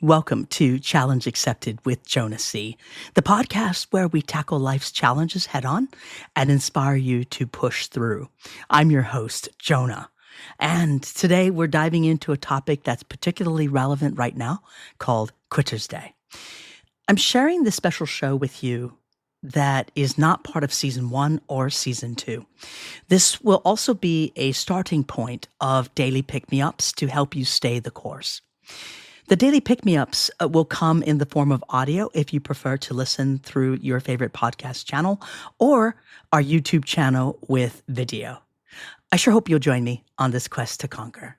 Welcome to Challenge Accepted with Jonah C., the podcast where we tackle life's challenges head on and inspire you to push through. I'm your host, Jonah. And today we're diving into a topic that's particularly relevant right now called Quitter's Day. I'm sharing this special show with you that is not part of season 1 or season 2. This will also be a starting point of daily pick-me-ups to help you stay the course. The daily pick-me-ups will come in the form of audio if you prefer to listen through your favorite podcast channel or our YouTube channel with video. I sure hope you'll join me on this quest to conquer.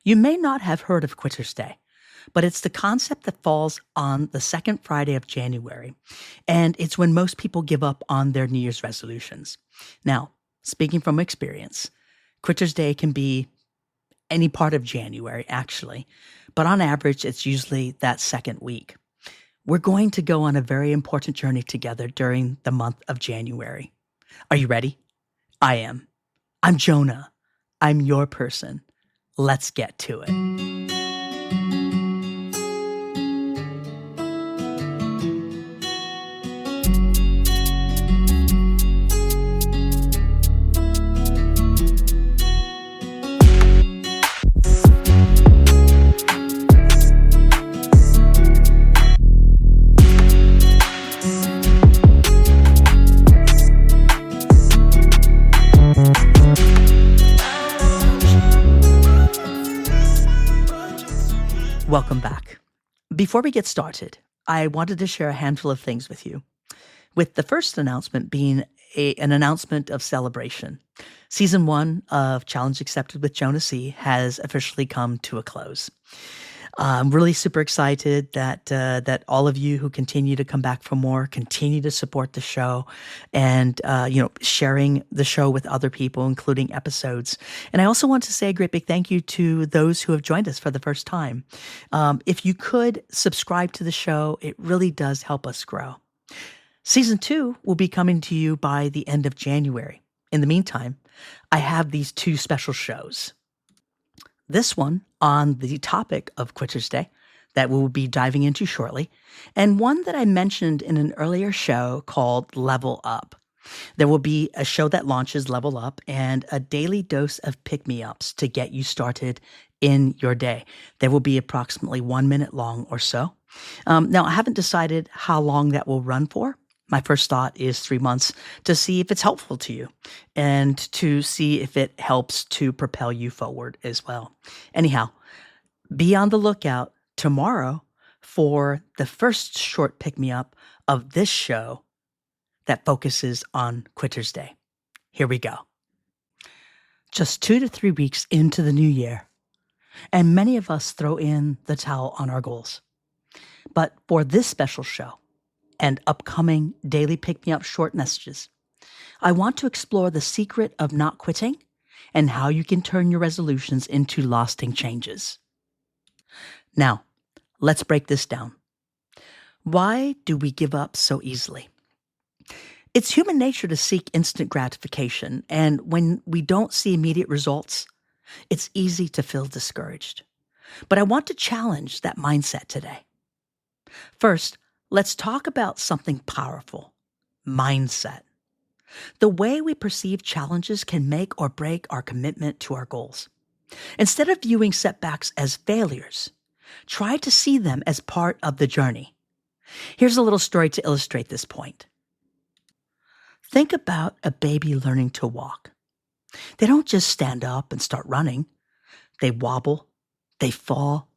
You may not have heard of Quitter's Day, but it's the concept that falls on the second Friday of January, and it's when most people give up on their New Year's resolutions. Now, speaking from experience, Quitter's Day can be any part of January, actually, but on average, it's usually that second week. We're going to go on a very important journey together during the month of January. Are you ready? I am. I'm Jonah. I'm your person. Let's get to it. Welcome back. Before we get started, I wanted to share a handful of things with you, with the first announcement being an announcement of celebration. Season 1 of Challenge Accepted with Jonah C. has officially come to a close. I'm really super excited that all of you who continue to come back for more continue to support the show, and sharing the show with other people, including episodes. And I also want to say a great big thank you to those who have joined us for the first time. If you could subscribe to the show, it really does help us grow. Season 2 will be coming to you by the end of January. In the meantime, I have these 2 special shows. This one on the topic of Quitter's Day that we'll be diving into shortly, and one that I mentioned in an earlier show called Level Up. There will be a show that launches Level Up and a daily dose of pick-me-ups to get you started in your day. There will be approximately 1 minute long or so. Now, I haven't decided how long that will run for. My first thought is 3 months to see if it's helpful to you and to see if it helps to propel you forward as well. Anyhow, be on the lookout tomorrow for the first short pick-me-up of this show that focuses on Quitter's Day. Here we go. Just 2 to 3 weeks into the new year, and many of us throw in the towel on our goals. But for this special show, and upcoming daily pick-me-up short messages, I want to explore the secret of not quitting and how you can turn your resolutions into lasting changes. Now, let's break this down. Why do we give up so easily? It's human nature to seek instant gratification, and when we don't see immediate results, it's easy to feel discouraged. But I want to challenge that mindset today. First, let's talk about something powerful: mindset. The way we perceive challenges can make or break our commitment to our goals. Instead of viewing setbacks as failures, try to see them as part of the journey. Here's a little story to illustrate this point. Think about a baby learning to walk. They don't just stand up and start running. They wobble, they fall,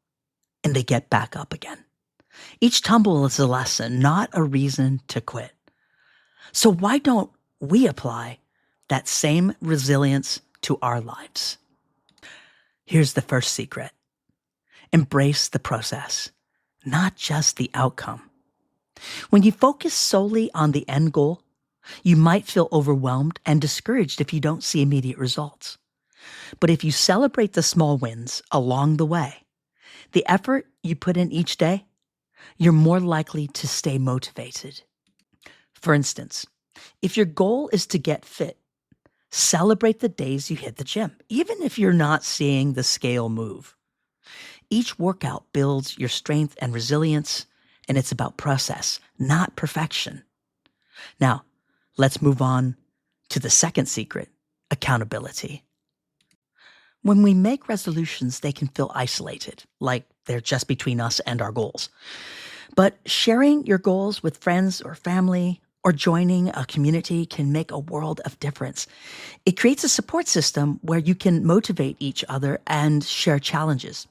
and they get back up again. Each tumble is a lesson, not a reason to quit. So why don't we apply that same resilience to our lives? Here's the first secret. Embrace the process, not just the outcome. When you focus solely on the end goal, you might feel overwhelmed and discouraged if you don't see immediate results. But if you celebrate the small wins along the way, the effort you put in each day, you're more likely to stay motivated. For instance, if your goal is to get fit, celebrate the days you hit the gym, even if you're not seeing the scale move. Each workout builds your strength and resilience, and it's about process, not perfection. Now, let's move on to the second secret, accountability. When we make resolutions, they can feel isolated, like they're just between us and our goals. But sharing your goals with friends or family or joining a community can make a world of difference. It creates a support system where you can motivate each other and share challenges.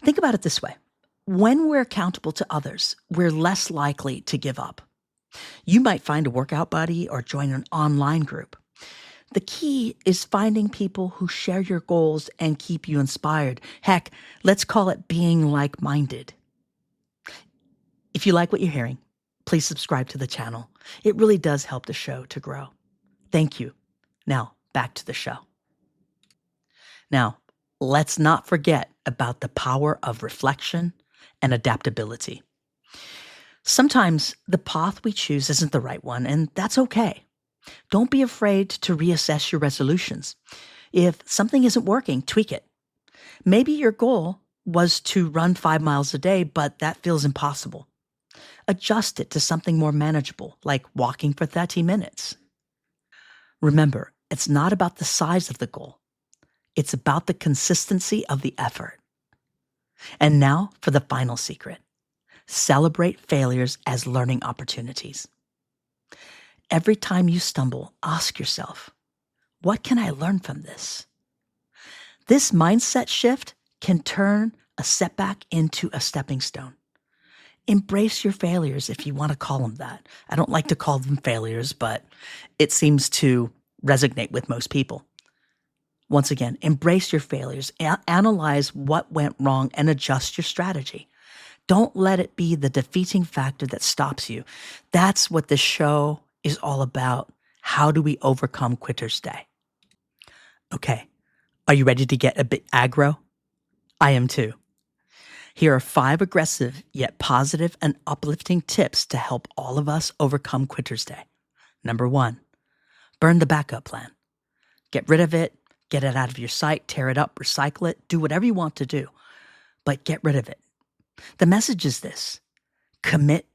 Think about it this way. When we're accountable to others, we're less likely to give up. You might find a workout buddy or join an online group. The key is finding people who share your goals and keep you inspired. Heck, let's call it being like-minded. If you like what you're hearing, please subscribe to the channel. It really does help the show to grow. Thank you. Now, back to the show. Now, let's not forget about the power of reflection and adaptability. Sometimes the path we choose isn't the right one, and that's okay. Don't be afraid to reassess your resolutions. If something isn't working, tweak it. Maybe your goal was to run 5 miles a day, but that feels impossible. Adjust it to something more manageable, like walking for 30 minutes. Remember, it's not about the size of the goal. It's about the consistency of the effort. And now for the final secret. Celebrate failures as learning opportunities. Every time you stumble, ask yourself, what can I learn from this? This mindset shift can turn a setback into a stepping stone. Embrace your failures if you want to call them that. I don't like to call them failures, but it seems to resonate with most people. Once again, embrace your failures, analyze what went wrong, and adjust your strategy. Don't let it be the defeating factor that stops you. That's what this show is all about. How do we overcome Quitter's Day? Okay, are you ready to get a bit aggro? I am too. Here are 5 aggressive yet positive and uplifting tips to help all of us overcome Quitter's Day. Number 1, burn the backup plan. Get rid of it, get it out of your sight, tear it up, recycle it, do whatever you want to do, but get rid of it. The message is this: commit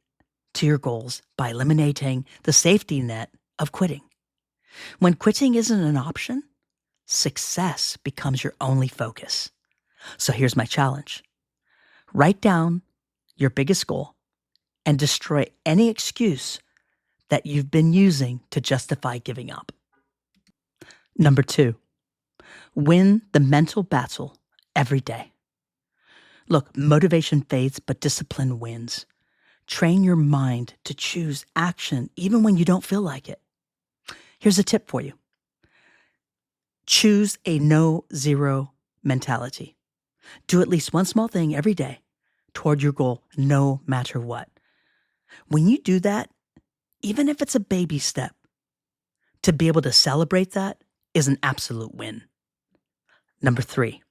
to your goals by eliminating the safety net of quitting. When quitting isn't an option, success becomes your only focus. So here's my challenge. Write down your biggest goal and destroy any excuse that you've been using to justify giving up. Number 2, win the mental battle every day. Look, motivation fades, but discipline wins. Train your mind to choose action even when you don't feel like it. Here's a tip for you. Choose a no-zero mentality. Do at least one small thing every day toward your goal, no matter what. When you do that, even if it's a baby step, to be able to celebrate that is an absolute win. Number 3,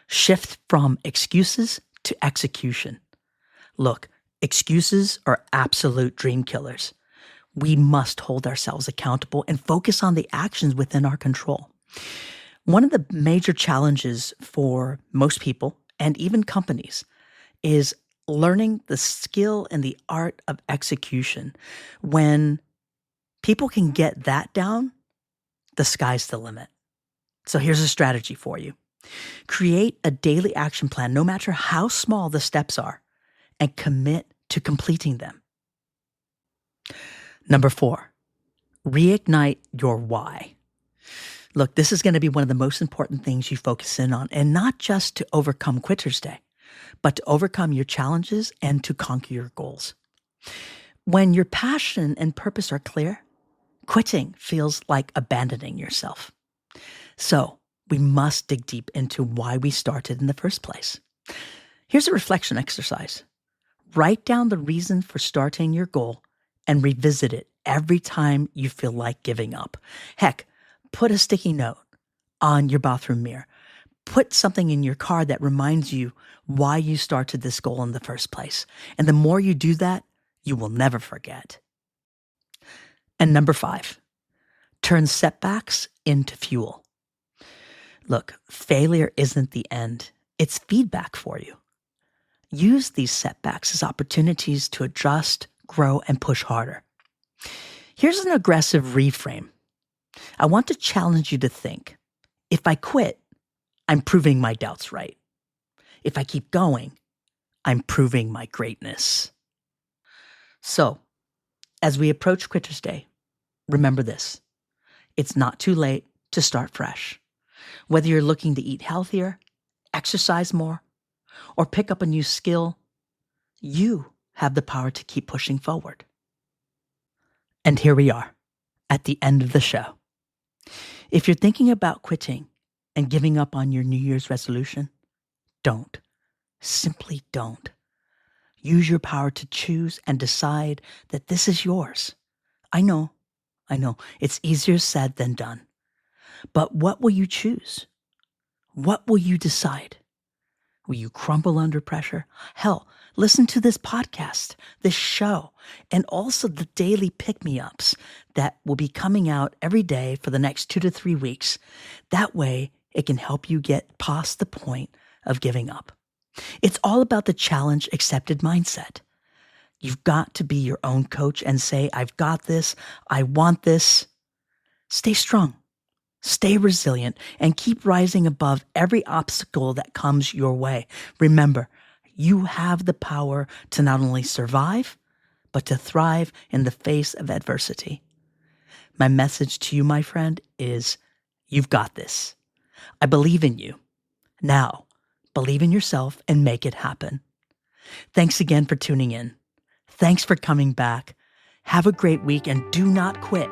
shift from excuses to execution. Look, excuses are absolute dream killers. We must hold ourselves accountable and focus on the actions within our control. One of the major challenges for most people and even companies is learning the skill and the art of execution. When people can get that down, the sky's the limit. So here's a strategy for you. Create a daily action plan, no matter how small the steps are, and commit to completing them. Number 4, reignite your why. Look, this is going to be one of the most important things you focus in on, and not just to overcome Quitter's Day, but to overcome your challenges and to conquer your goals. When your passion and purpose are clear, quitting feels like abandoning yourself. So we must dig deep into why we started in the first place. Here's a reflection exercise. Write down the reason for starting your goal and revisit it every time you feel like giving up. Heck, put a sticky note on your bathroom mirror. Put something in your car that reminds you why you started this goal in the first place. And the more you do that, you will never forget. And number 5, turn setbacks into fuel. Look, failure isn't the end. It's feedback for you. Use these setbacks as opportunities to adjust, grow, and push harder. Here's an aggressive reframe. I want to challenge you to think, if I quit, I'm proving my doubts right. If I keep going, I'm proving my greatness. So, as we approach Quitter's Day, remember this. It's not too late to start fresh. Whether you're looking to eat healthier, exercise more, or pick up a new skill, you have the power to keep pushing forward. And here we are, at the end of the show. If you're thinking about quitting and giving up on your New Year's resolution, don't. Simply don't. Use your power to choose and decide that this is yours. I know. It's easier said than done. But what will you choose? What will you decide? Will you crumble under pressure? Hell, listen to this podcast, this show, and also the daily pick-me-ups that will be coming out every day for the next 2 to 3 weeks. That way, it can help you get past the point of giving up. It's all about the challenge-accepted mindset. You've got to be your own coach and say, I've got this, I want this. Stay strong. Stay resilient and keep rising above every obstacle that comes your way. Remember, you have the power to not only survive, but to thrive in the face of adversity. My message to you, my friend, is you've got this. I believe in you. Now, believe in yourself and make it happen. Thanks again for tuning in. Thanks for coming back. Have a great week and do not quit.